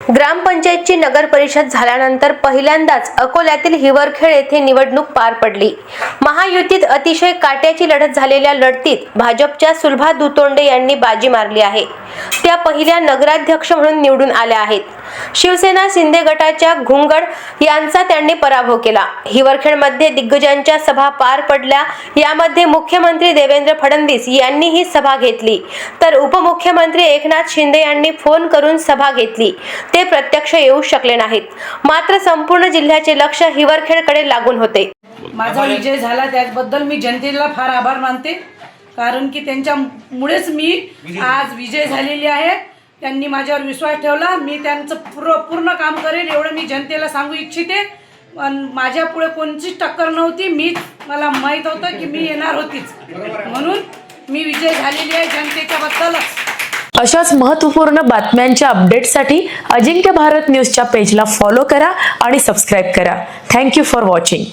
ग्रामपंचायतची नगर परिषद झाल्यानंतर पहिल्यांदाच अकोल्यातील हिवरखेड येथे निवडणूक पार पडली। महायुतीत अतिशय काट्याची लढत झालेल्या लढतीत भाजपच्या सुलभा दुतोंडे यांनी बाजी मारली आहे। त्या पहिल्या नगराध्यक्ष म्हणून निवडून आल्या आहेत। शिवसेना शिंदे गटाच्या घुंगड यांचा त्यांनी पराभव केला। हिवरखेडमध्ये दिग्गजांच्या सभा पार पडल्या। यामध्ये मुख्यमंत्री देवेंद्र फडणवीस यांनी ही सभा घेतली, तर उपमुख्यमंत्री एकनाथ शिंदे यांनी फोन करून सभा घेतली। ते प्रत्यक्ष येऊ शकले नाहीत, मात्र संपूर्ण जिल्ह्याचे लक्ष हिवरखेडकडे लागून होते। माझा विजय झाला त्याबद्दल मी जनतेला फार आभार मानते, कारण की त्यांच्यामुळेच मी आज विजय झालेली आहे। त्यांनी माझ्यावर विश्वास ठेवला, मी त्यांचं पूर्ण काम करेल एवढं मी जनतेला सांगू इच्छिते। माझ्या पुढे कोणतीच टक्कर नव्हती, मला माहीत होतं की मी येणार होतीच, म्हणून मी विजय झालेली आहे जनतेच्या बद्दलच। अशाच महत्त्वपूर्ण बातम्यांच्या अपडेटसाठी अजिंक्य भारत न्यूजच्या पेजला फॉलो करा आणि सबस्क्राइब करा। Thank you for watching.